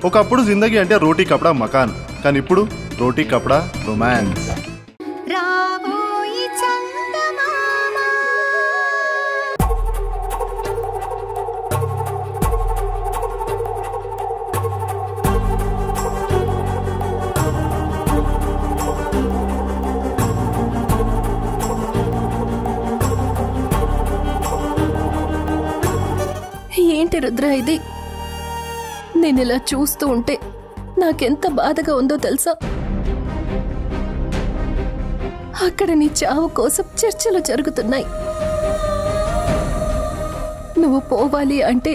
ఒకప్పుడు జిందగీ అంటే రోటీ కపడా మకాన్, కానీ ఇప్పుడు రోటీ కపడా రొమాన్స్. ఏంటి రుద్ర ఇది? నేను ఇలా చూస్తూ ఉంటే నాకెంత బాధగా ఉందో తెలుసా? అక్కడ నీ చావు కోసం చర్చలు జరుగుతున్నాయి. నువ్వు పోవాలి అంటే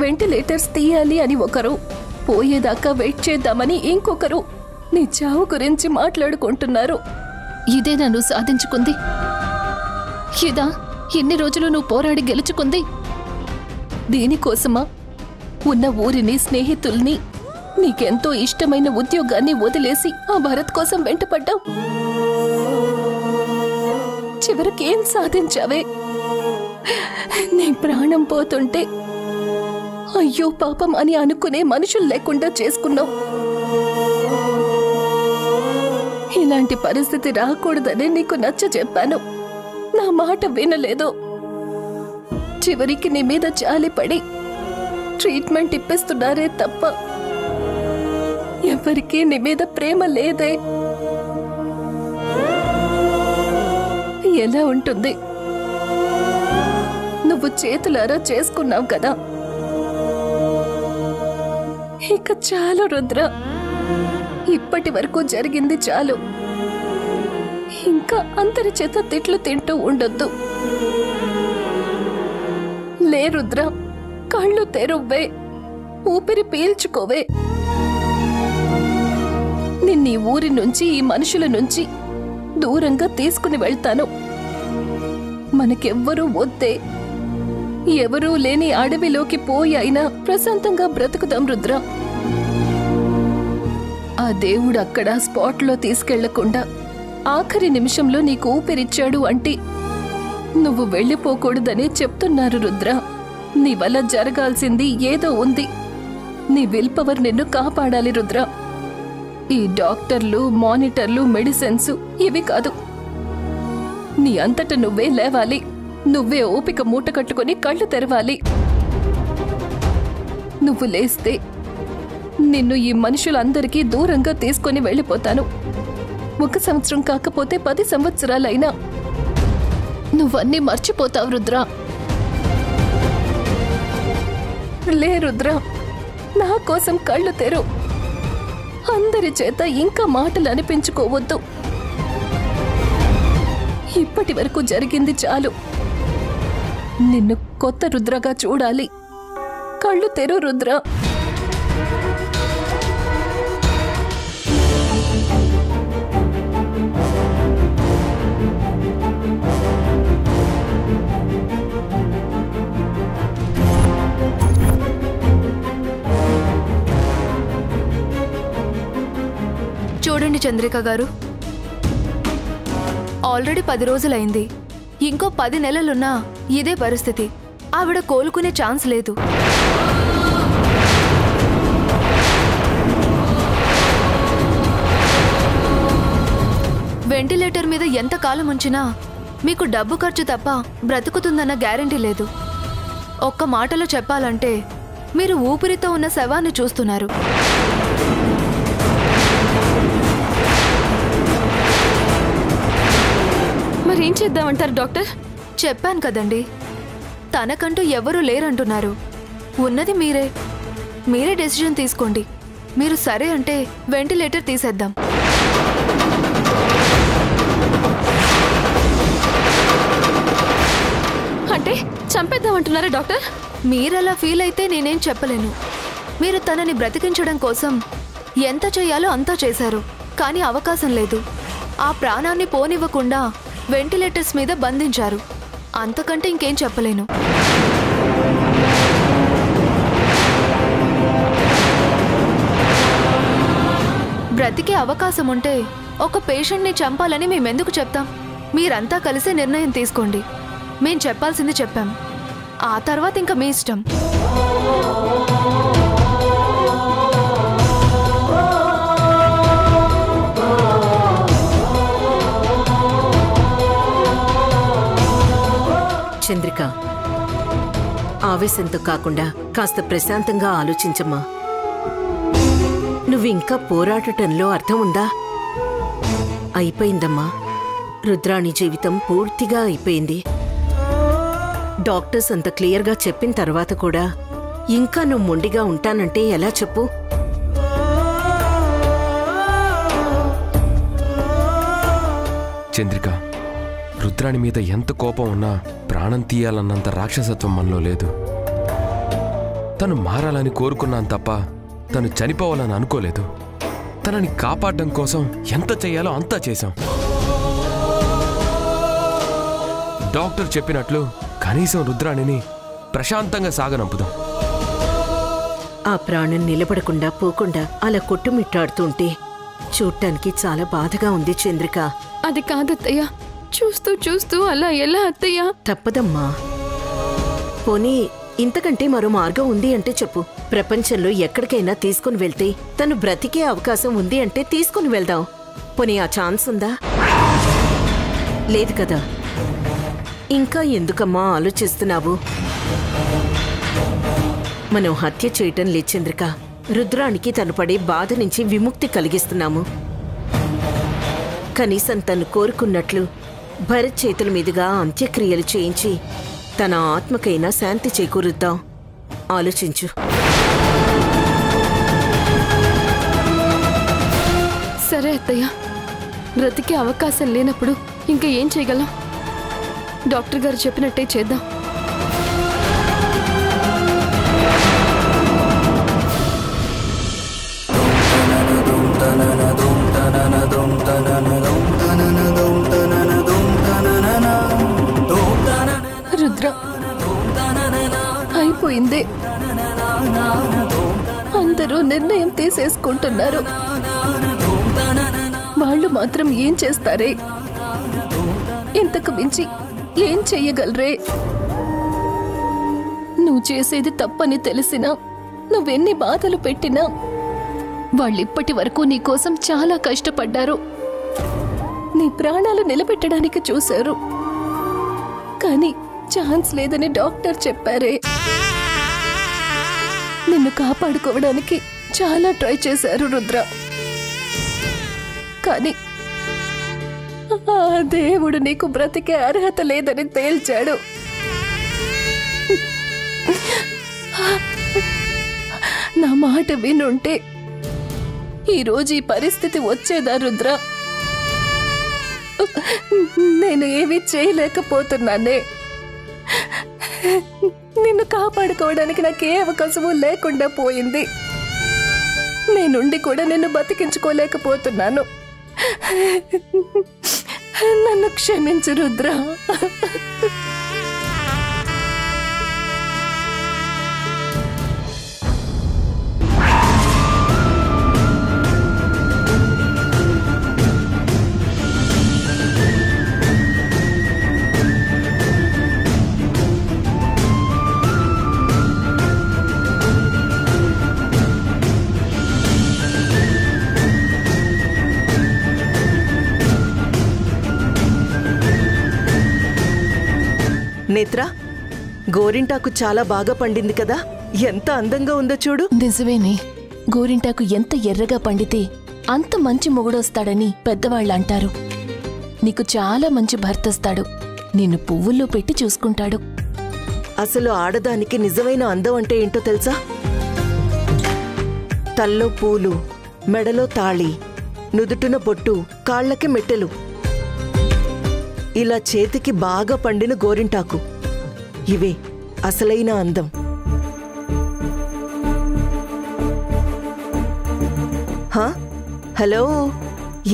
వెంటిలేటర్స్ తీయాలి అని ఒకరు, పోయేదాకా వెయిట్ చేద్దామని ఇంకొకరు నీ చావు గురించి మాట్లాడుకుంటున్నారు. ఇదే నన్ను సాధించుకుంది? ఇదా ఎన్ని రోజులు నువ్వు పోరాడి గెలుచుకుంది? దీనికోసమా ఉన్న ఊరిని, స్నేహితుల్ని, నీకెంతో ఇష్టమైన ఉద్యోగాన్ని వదిలేసి ఆ భరత్ కోసం వెంటపడ్డావు? చివరికేం సాధించావే? నీ ప్రాణం పోతుంటే అయ్యో పాపం అని అనుకునే మనుషులు లేకుండా చేసుకున్నావు. ఇలాంటి పరిస్థితి రాకూడదని నీకు నచ్చ చెప్పాను, నా మాట వినలేదు. చివరికి నీ మీద జాలిపడి ట్రీట్మెంట్ ఇప్పిస్తున్నారే తప్ప ఎవరికీ నీ మీద ప్రేమ లేదే. ఎలా ఉంటుంది? నువ్వు చేతులారా చేసుకున్నావు కదా. ఇక చాలు రుద్ర, ఇప్పటి వరకు జరిగింది చాలు. ఇంకా అందరి చేత తిట్లు తింటూ ఉండొద్దు. లే రుద్ర, కళ్ళు తెరువ్వే, ఊపిరి పీల్చుకోవే. నిన్నీ ఊరి నుంచి, ఈ మనుషుల నుంచి దూరంగా తీసుకుని వెళ్తాను. మనకెవ్వరూ వద్దే, ఎవరూ లేని అడవిలోకి పోయి అయినా ప్రశాంతంగా బ్రతుకుదాం రుద్ర. ఆ దేవుడు అక్కడ స్పాట్లో తీసుకెళ్లకుండా ఆఖరి నిమిషంలో నీకు ఊపిరిచ్చాడు అంటే నువ్వు వెళ్ళిపోకూడదని చెప్తున్నారు రుద్ర. నీ వల్ల జరగాల్సింది ఏదో ఉంది. నీ విల్ పవర్ నిన్ను కాపాడాలి రుద్ర. ఈ డాక్టర్లు, మానిటర్లు, మెడిసిన్స్ ఇవి కాదు. నీ అంతట నువ్వే లేవాలి. నువ్వే ఓపిక మూట కట్టుకుని కళ్ళు తెరవాలి. నువ్వు లేస్తే నిన్ను ఈ మనుషులందరికీ దూరంగా తీసుకొని వెళ్ళిపోతాను. 1 సంవత్సరం కాకపోతే 10 సంవత్సరాలైనా నువ్వన్నీ మర్చిపోతావు రుద్ర. లే రుద్ర, నా కోసం కళ్ళు తెరు. అందరి చేత ఇంకా మాటలు అనిపించుకోవద్దు. ఇప్పటి వరకు జరిగింది చాలు. నిన్ను కొత్త రుద్రగా చూడాలి. కళ్ళు తెరు రుద్ర. చూడండి చంద్రిక గారు, ఆల్రెడీ 10 రోజులైంది. ఇంకో 10 నెలలున్నా ఇదే పరిస్థితి. ఆవిడ కోలుకునే ఛాన్స్ లేదు. వెంటిలేటర్ మీద ఎంత కాలం ఉంచినా మీకు డబ్బు ఖర్చు తప్ప బ్రతుకుతుందన్న గ్యారెంటీ లేదు. ఒక్క మాటలో చెప్పాలంటే మీరు ఊపిరితో ఉన్న శవాన్ని చూస్తున్నారు. మరేం చేద్దామంటారు డాక్టర్? చెప్పాను కదండి, తనకంటూ ఎవరూ లేరంటున్నారు. ఉన్నది మీరే. మీరే డెసిషన్ తీసుకోండి. మీరు సరే అంటే వెంటిలేటర్ తీసేద్దాం. అంటే చంపేద్దామంటున్నారా డాక్టర్? మీరలా ఫీల్ అయితే నేనేం చెప్పలేను. మీరు తనని బ్రతికించడం కోసం ఎంత చేయాలో అంతా చేశారు, కానీ అవకాశం లేదు. ఆ ప్రాణాన్ని పోనివ్వకుండా వెంటిలేటర్స్ మీద బంధించారు. అంతకంటే ఇంకేం చెప్పలేను. బ్రతికే అవకాశం ఉంటే ఒక పేషెంట్ని చంపాలని మేమెందుకు చెప్తాం? మీరంతా కలిసే నిర్ణయం తీసుకోండి. మేం చెప్పాల్సింది చెప్పాం. ఆ తర్వాత ఇంకా మీ ఇష్టం. ఆవేశంతో కాకుండా కాస్త ప్రశాంతంగా ఆలోచించమ్మా. నువ్వింకా పోరాడటంలో అర్థం ఉందా? అయిపోయిందమ్మా. రుద్రాణి జీవితం పూర్తిగా అయిపోయింది. డాక్టర్స్ అంత క్లియర్గా చెప్పిన తర్వాత కూడా ఇంకా నువ్వు మొండిగా ఉంటానంటే ఎలా చెప్పు? చంద్రిక, రుద్రాణి మీద ఎంత కోపం ఉన్నా ప్రాణం తీయాలన్నంత రాక్షసత్వం మనలో లేదు. తను మారాలని కోరుకున్నాను తప్ప తను చనిపోవాలని అనుకోలేదు. తనని కాపాడడం కోసం ఎంత చెయ్యాలో అంతా చేశాం. డాక్టర్ చెప్పినట్లు కనీసం రుద్రాణిని ప్రశాంతంగా సాగనంపుదాం. ఆ ప్రాణం నిలబడకుండా పోకుండా అలా కొట్టుమిట్టాడుతుంటే చూడటానికి చాలా బాధగా ఉంది చంద్రిక. అది కాదత్తయ్య, చూస్తూ చూస్తూ అలా ఎలా అత్తయ్య? తప్పదమ్మా. పోనీ ఇంతకంటే మరో మార్గం ఉంది అంటే చెప్పు. ప్రపంచంలో ఎక్కడికైనా తీసుకుని వెళ్తే తను బ్రతికే అవకాశం ఉంది అంటే తీసుకుని వెళ్దాం. పోనీ ఆ ఛాన్స్ ఉందా? లేదు కదా. ఇంకా ఎందుకమ్మా ఆలోచిస్తున్నావు? మనం హత్య చేయటం లేదు చంద్రిక. రుద్రానికి తను పడే బాధ నుంచి విముక్తి కలిగిస్తున్నాము. కనీసం తను కోరుకున్నట్లు భరత్ చేతుల మీదుగా అంత్యక్రియలు చేయించి తన ఆత్మకైనా శాంతి చేకూరుద్దాం. ఆలోచించు. సరే అత్తయ్య, బ్రతికే అవకాశం లేనప్పుడు ఇంకా ఏం చేయగలం? డాక్టర్ గారు చెప్పినట్టే చేద్దాం. రుద్ర, అయిపోయింది. అందరూ నిర్ణయం తీసేసుకుంటున్నారు. వాళ్ళు మాత్రం ఏం చేస్తారే? ఇంతకు మించి ఏం చెయ్యగలరే? నువ్వు చేసేది తప్పని తెలిసినా, నువ్వెన్ని బాధలు పెట్టినా వాళ్ళిప్పటి వరకు నీకోసం చాలా కష్టపడ్డారు. నీ ప్రాణాలు నిలబెట్టడానికి చూశారు. కానీ ఛాన్స్ లేదని డాక్టర్ చెప్పారే. నిన్ను కాపాడుకోవడానికి చాలా ట్రై చేశారు రుద్ర. కానీ ఆ దేవుడు నీకు బ్రతికే అర్హత లేదని తేల్చాడు. నా మాట వినుంటే ఈరోజు ఈ పరిస్థితి వచ్చేదా రుద్ర? నేను ఏమీ చేయలేకపోతున్నానే. నిన్ను కాపాడుకోవడానికి నాకే అవకాశము లేకుండా పోయింది. నేనుండి కూడా నిన్ను బతికించుకోలేకపోతున్నాను. నన్ను క్షమించు రుద్ర. నేత్ర, గోరింటాకు చాలా బాగా పండింది కదా. ఎంత అందంగా ఉందో చూడు. నిజమేనే. గోరింటాకు ఎంత ఎర్రగా పండితే అంత మంచి మొగుడొస్తాడని పెద్దవాళ్ళు అంటారు. నీకు చాలా మంచి భర్తొస్తాడు. నిన్ను పువ్వుల్లో పెట్టి చూసుకుంటాడు. అసలు ఆడదానికి నిజమైన అందం అంటే ఏంటో తెలుసా? తల్లో పూలు, మెడలో తాళి, నుదుటున బొట్టు, కాళ్ళకి మెట్టెలు. ఇలా చేతికి బాగా పండిన గోరింటాకు. ఇవే అసలైన అందం. హలో,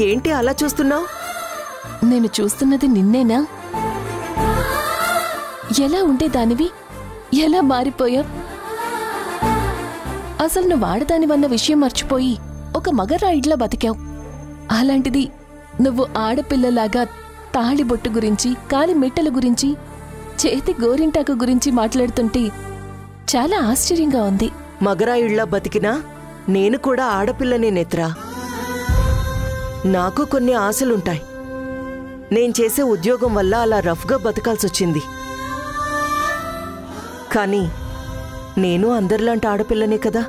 ఏంటి అలా చూస్తున్నావు? నేను చూస్తున్నది నిన్నేనా? ఎలా ఉండేదానివి, ఎలా మారిపోయావు? అసలు నువ్వు ఆడదానివన్న విషయం మర్చిపోయి ఒక మగరాయిడ్లా బతికావు. అలాంటిది నువ్వు ఆడపిల్లలాగా తాళిబొట్టు గురించి, కాలి మెట్టల గురించి, చేతి గోరింటాకు గురించి మాట్లాడుతుంటే చాలా ఆశ్చర్యంగా ఉంది. మగరాయిళ్లా బతికినా నేను కూడా ఆడపిల్లనే నేత్రా. నాకు కొన్ని ఆశలుంటాయి. నేను చేసే ఉద్యోగం వల్ల అలా రఫ్గా బతకాల్సొచ్చింది. కానీ నేను అందరిలాంటి ఆడపిల్లనే కదా.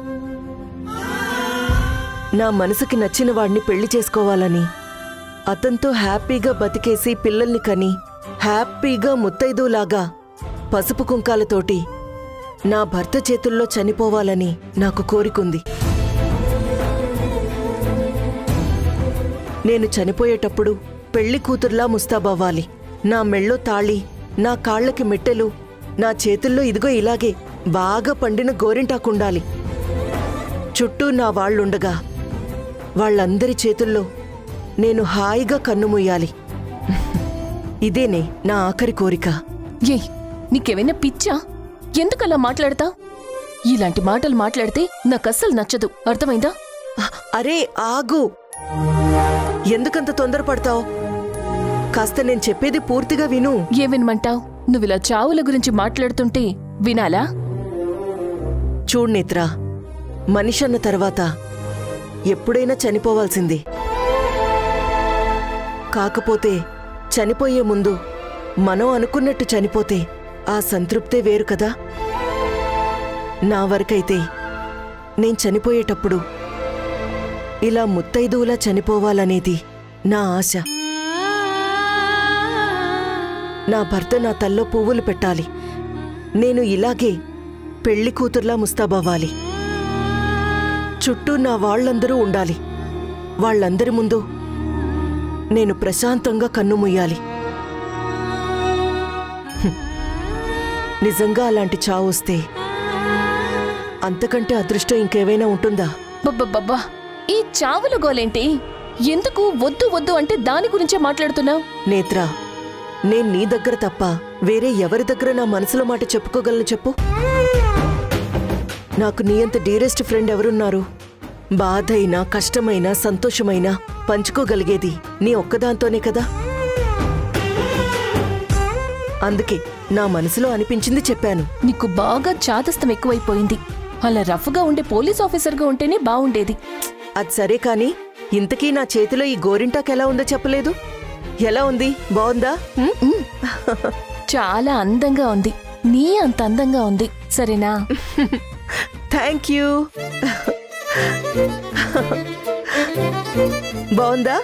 నా మనసుకి నచ్చిన వాడిని పెళ్లి చేసుకోవాలని, అతనితో హ్యాపీగా బతికేసి పిల్లల్ని కని హ్యాపీగా ముత్తైదులాగా పసుపు కుంకాలతోటి నా భర్త చేతుల్లో చనిపోవాలని నాకు కోరికుంది. నేను చనిపోయేటప్పుడు పెళ్లి కూతుర్లా ముస్తాబవ్వాలి. నా మెళ్ళో తాళి, నా కాళ్ళకి మెట్టెలు, నా చేతుల్లో ఇదిగో ఇలాగే బాగా పండిన గోరింటాకుండాలి. చుట్టూ నా వాళ్ళుండగా వాళ్ళందరి చేతుల్లో నేను హాయిగా కన్నుమూయాలి. ఇదేనే నా ఆఖరి కోరిక. ఏయ్, నీకేమైనా పిచ్చా? ఎందుకలా మాట్లాడతా? ఇలాంటి మాటలు మాట్లాడితే నాకస్సలు నచ్చదు, అర్థమైందా? అరే ఆగు, ఎందుకంత తొందరపడతావు? కాస్త నేను చెప్పేది పూర్తిగా విను. ఏ వినమంటావు? నువ్విలా చావుల గురించి మాట్లాడుతుంటే వినాలా? చూడు నేత్రా, మనిషి అన్న తర్వాత ఎప్పుడైనా చనిపోవాల్సింది. కాకపోతే చనిపోయే ముందు మనం అనుకున్నట్టు చనిపోతే ఆ సంతృప్తే వేరు కదా. నా వరకైతే నేను చనిపోయేటప్పుడు ఇలా ముత్తైదువులా చనిపోవాలనేది నా ఆశ. నా భర్త నా తల్లో పువ్వులు పెట్టాలి. నేను ఇలాగే పెళ్లి కూతుర్లా ముస్తాబవ్వాలి. చుట్టూ నా వాళ్ళందరూ ఉండాలి. వాళ్ళందరి ముందు నేను ప్రశాంతంగా కన్నుమూయాలి. నిజంగా అలాంటి చావొస్తే అంతకంటే అదృష్టం ఇంకేమైనా ఉంటుందా? బబ్బబ్బబ్బా, ఈ చావుల గోలేంటి? ఎందుకు వద్దు వద్దు అంటే దాని గురించే మాట్లాడుతున్నావు? నేత్రా, నేను నీ దగ్గర తప్ప వేరే ఎవరి దగ్గర నా మనసులో మాట చెప్పుకోగలను చెప్పు? నాకు నీ అంత డీరెస్ట్ ఫ్రెండ్ ఎవరున్నారు? బాధైనా కష్టమైనా సంతోషమైనా పంచుకోగలిగేది నీ ఒక్కదాంతోనే కదా. అందుకే నా మనసులో అనిపించింది చెప్పాను. నీకు బాగా చాదస్తం ఎక్కువైపోయింది. అలా రఫ్గా ఉండే పోలీస్ ఆఫీసర్గా ఉంటేనే బావుండేది. అది సరే కాని, ఇంతకీ నా చేతిలో ఈ గోరింటాకు ఎలా ఉందో చెప్పలేదు. ఎలా ఉంది? బాగుందా? చాలా అందంగా ఉంది. నీ అంత అందంగా ఉంది, సరేనా? Thank you. బాగుందా?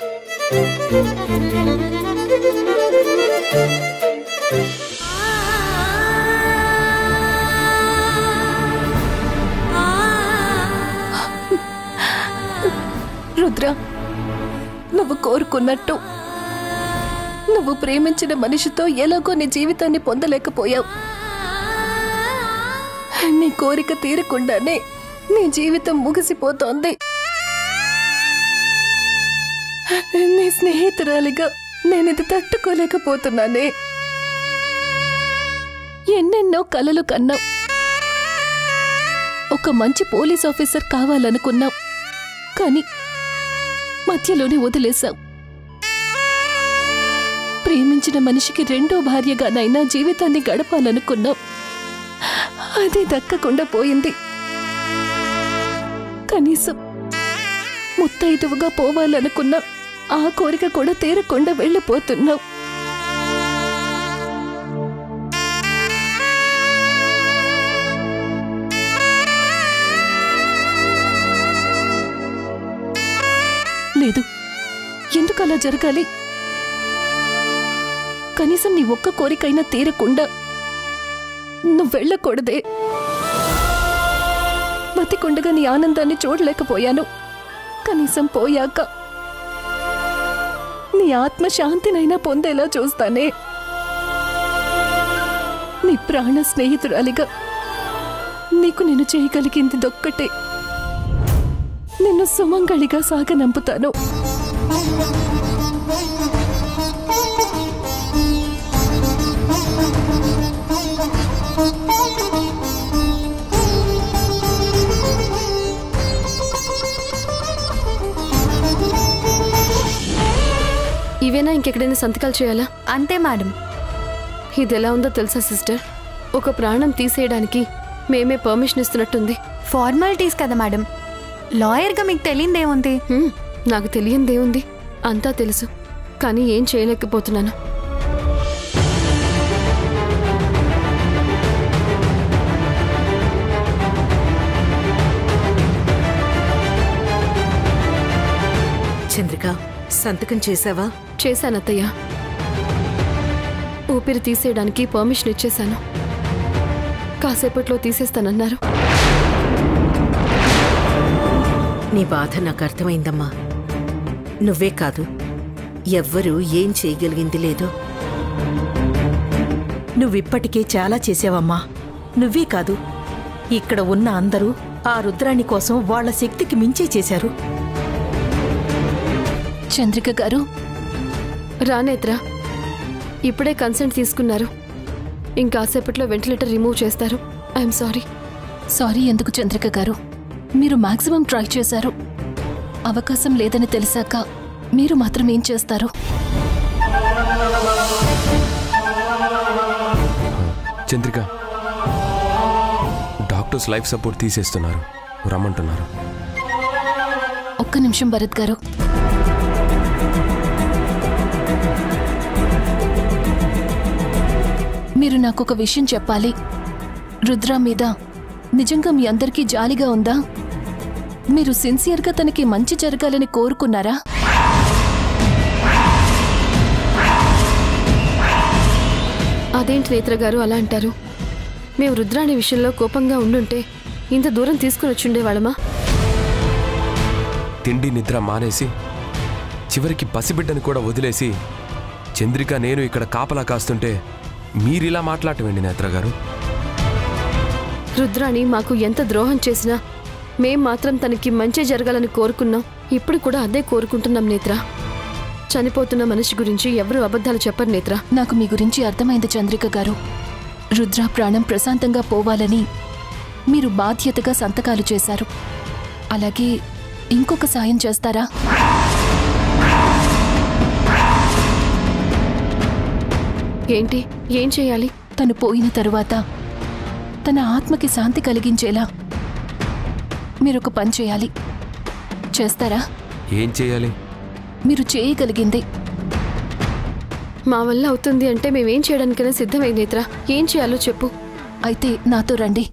రుద్ర, నువ్వు కోరుకున్నట్టు నువ్వు ప్రేమించిన మనిషితో ఎలాగో నీ జీవితాన్ని పొందలేకపోయావు. నీ కోరిక తీరకుండానే నీ జీవితం ముగిసిపోతోంది. నీ స్నేహితురాలిగా నేనిది తట్టుకోలేకపోతున్నానే. ఎన్నెన్నో కలలు కన్నావు. ఒక మంచి పోలీస్ ఆఫీసర్ కావాలనుకున్నావు, కానీ మధ్యలోనే వదిలేశావు. ప్రేమించిన మనిషికి రెండో భార్యగానైనా జీవితాన్ని గడపాలనుకున్నావు. అది దక్కకుండా పోయింది. కనీసం ముత్తైదువుగా పోవాలనుకున్నా ఆ కోరిక కూడా తీరకుండా వెళ్ళిపోతున్నావు. లేదు, ఎందుకు అలా జరగాలి? కనీసం నీ ఒక్క కోరికైనా తీరకుండా నువ్వు వెళ్ళకూడదే. బతికుండగా నీ ఆనందాన్ని చూడలేకపోయాను. కనీసం పోయాక నీ ఆత్మశాంతినైనా పొందేలా చూస్తానే. నీ ప్రాణ స్నేహితురాలిగా నీకు నేను చేయగలిగింది దొక్కటే. నిన్ను సుమంగళిగా సాగనంపుతాను. ఇవేనా ఇంకెక్కడైనా సంతకాలు చేయాలా? అంతే మేడం. ఇది ఎలా ఉందో తెలుసా సిస్టర్? ఒక ప్రాణం తీసేయడానికి మేమే పర్మిషన్ ఇస్తున్నట్టుంది. ఫార్మాలిటీస్ కదా మేడం. లాయర్గా మీకు తెలియదేముంది? నాకు తెలియనిదేముంది, అంతా తెలుసు. కానీ ఏం చేయలేకపోతున్నాను. చంద్రిక, సంతకం చేశావా? చేశానత్తయ్య. ఊపిరి తీసేయడానికి పర్మిషన్ ఇచ్చేశాను. కాసేపట్లో తీసేస్తానన్నారు. నీ బాధ నాకు అర్థమైందమ్మా. నువ్వే కాదు, ఎవ్వరూ ఏం చేయగలిగింది లేదు. నువ్విప్పటికే చాలా చేసావమ్మా. నువ్వే కాదు, ఇక్కడ ఉన్న అందరూ ఆ రుద్రాణి కోసం వాళ్ళ శక్తికి మించే చేశారు. చంద్రిక గారు, రానేత్ర, ఇప్పుడే కన్సెంట్ తీసుకున్నారు. ఇంకాసేపట్లో వెంటిలేటర్ రిమూవ్ చేస్తారు. I'm sorry. సారీ ఎందుకు చంద్రిక గారు? మీరు మాక్సిమం ట్రై చేశారు. అవకాశం లేదని తెలిసాక మీరు మాత్రం ఏం చేస్తారు? చంద్రిక, డాక్టర్స్ లైఫ్ సపోర్ట్ తీసేస్తున్నారు, రమ్మంటున్నారు. ఒక్క నిమిషం భరత్ గారు. మీరు నాకొక విషయం చెప్పాలి. రుద్ర మీద నిజంగా మీ అందరికీ జాలిగా ఉందా? మీరు సిన్సియర్గా తనకి మంచి జరగాలని కోరుకున్నారా? అదేంటి నేత్ర గారు అలా అంటారు? మేము రుద్రాణి విషయంలో కోపంగా ఉండుంటే ఇంత దూరం తీసుకుని వచ్చుండేవాళ్ళమా? తిండి నిద్ర మానేసి చివరికి పసిబిడ్డని కూడా వదిలేసి చంద్రిక నేను ఇక్కడ కాపలా కాస్తుంటే మీరిలా మాట్లాడటండి నేత్ర గారు? రుద్రాణి మాకు ఎంత ద్రోహం చేసినా మేం మాత్రం తనకి మంచి జరగాలని కోరుకున్నాం. ఇప్పుడు కూడా అదే కోరుకుంటున్నాం నేత్ర. చనిపోతున్న మనిషి గురించి ఎవరు అబద్ధాలు చెప్పరు నేత్ర. నాకు మీ గురించి అర్థమైంది చంద్రిక గారు. రుద్ర ప్రాణం ప్రశాంతంగా పోవాలని మీరు బాధ్యతగా సంతకాలు చేశారు. అలాగే ఇంకొక సాయం చేస్తారా? ఏంటి? ఏం చేయాలి? తను పోయిన తరువాత తన ఆత్మకి శాంతి కలిగించేలా మీరొక పని చేయాలి. చేస్తారా? ఏం చేయాలి? మీరు చేయగలిగింది. మా వల్ల అవుతుంది అంటే మేమేం చేయడానికైనా సిద్ధమే నేత్ర. ఏం చేయాలో చెప్పు. అయితే నాతో రండి.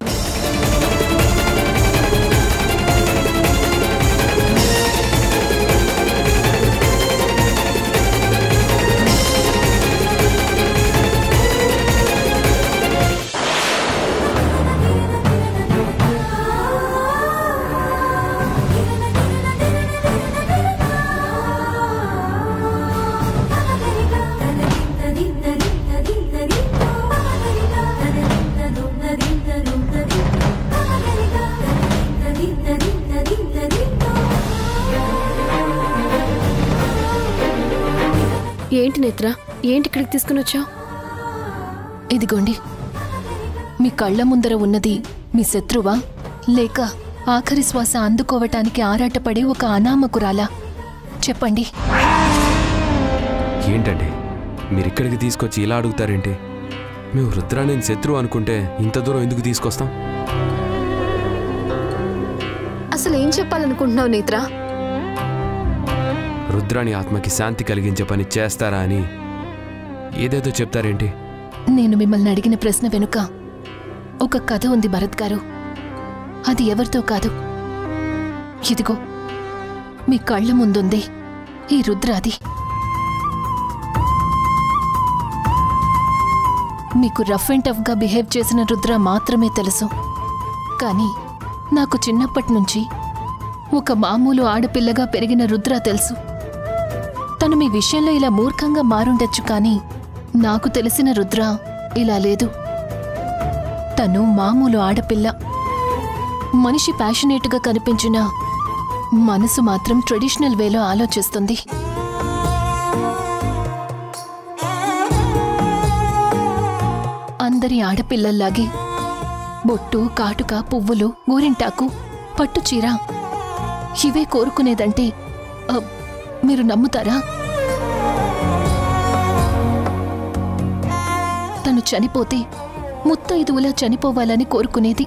ఏంటి నేత్ర? ఏంటి ఇక్కడికి తీసుకుని వచ్చావు? ఇదిగోండి, మీ కళ్ళ ముందర ఉన్నది మీ శత్రువా లేక ఆఖరి శ్వాస అందుకోవటానికి ఆరాటపడే ఒక అనామకురాలా? చెప్పండి. ఏంటండి మీరిక్కడికి తీసుకొచ్చి ఇలా అడుగుతారేంటి? మేము రుద్రాణిని శత్రువు అనుకుంటే ఇంత దూరం ఎందుకు తీసుకొస్తాం? అసలు ఏం చెప్పాలనుకుంటున్నావు నేత్ర? రుద్రాణి ఆత్మకి శాంతి కలిగించే పని చేస్తారా అని ఏదేదో చెప్తారేంటి? నేను మిమ్మల్ని అడిగిన ప్రశ్న వెనుక ఒక కథ ఉంది భరత్ గారు. అది ఎవరితో కాదు, ఇదిగో మీ కళ్ళ ముందుంది ఈ రుద్రాది. మీకు రఫ్ అండ్ టఫ్గా బిహేవ్ చేసిన రుద్ర మాత్రమే తెలుసు. కానీ నాకు చిన్నప్పటి నుంచి ఒక మామూలు ఆడపిల్లగా పెరిగిన రుద్ర తెలుసు. తను మీ విషయంలో ఇలా మూర్ఖంగా మారుండొచ్చు, కానీ నాకు తెలిసిన రుద్ర ఇలా లేదు. తను మామూలు ఆడపిల్ల. మనిషి ప్యాషనేట్గా కనిపించిన మనసు మాత్రం ట్రెడిషనల్ వేలో ఆలోచిస్తుంది. అందరి ఆడపిల్లల్లాగే బొట్టు, కాటుక, పువ్వులు, గోరింటాకు, పట్టుచీర ఇవే కోరుకునేదంటే మీరు నమ్ముతారా? తను చనిపోతే ముత్తైదువులా చనిపోవాలని కోరుకునేది.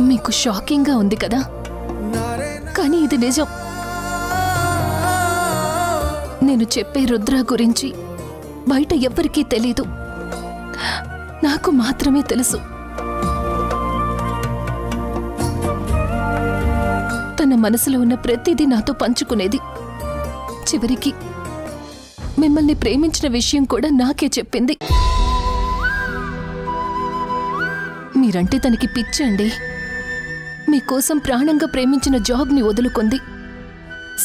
మీకు షాకింగ్గా ఉంది కదా, కానీ ఇది నిజం. నేను చెప్పే రుద్ర గురించి బయట ఎవ్వరికీ తెలీదు, నాకు మాత్రమే తెలుసు. మనసులో ఉన్న ప్రతిదీ నాతో పంచుకునేది. చివరికి మిమ్మల్ని ప్రేమించిన విషయం కూడా నాకే చెప్పింది. మీరంటే తనకి పిచ్చండి. మీకోసం ప్రాణంగా ప్రేమించిన జాబ్ని వదులుకుంది.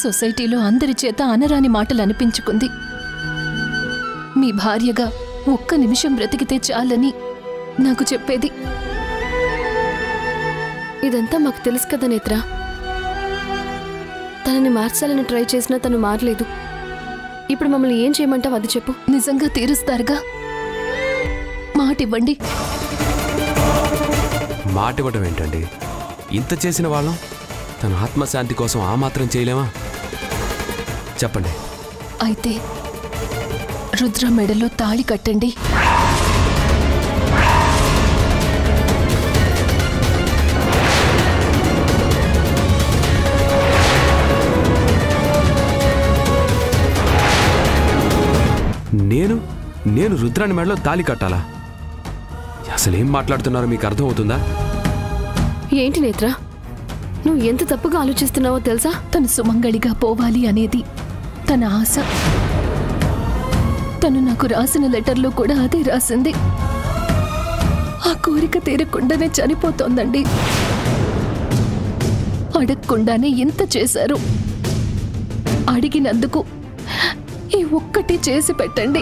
సొసైటీలో అందరి చేత అనరాని మాటలు అనిపించుకుంది. మీ భార్యగా ఒక్క నిమిషం బ్రతికితే చాలని నాకు చెప్పేది. ఇదంతా మాకు తెలుసు కదా నేత్ర. తనని మార్చాలని ట్రై చేసినా తను మారలేదు. ఇప్పుడు మమ్మల్ని ఏం చేయమంటావు అది చెప్పు. నిజంగా తీరుస్తారుగా? మాటివ్వండి. మాటివ్వటం ఏంటండి? ఇంత చేసిన వాళ్ళం తన ఆత్మశాంతి కోసం ఆ మాత్రం చేయలేమా? చెప్పండి. అయితే రుద్ర మెడలో తాళి కట్టండి. నేను రుద్రాని మెడలో తాళి కట్టాలా? అసలేం మాట్లాడుతున్నారో మీకు అర్థం అవుతుందా? ఏంటి నేత్ర, నువ్వు ఎంత తప్పుగా ఆలోచిస్తున్నావో తెలుసా? తను సుమంగళిగా పోవాలి అనేది తన ఆశ. తను నాకు రాసిన లెటర్లో కూడా అదే రాసింది. ఆ కోరిక తీరకుండానే చనిపోతోందండి. అడగకుండానే ఇంత చేశారు. అడిగినందుకు ఈ ఒక్కటి చేసి పెట్టండి.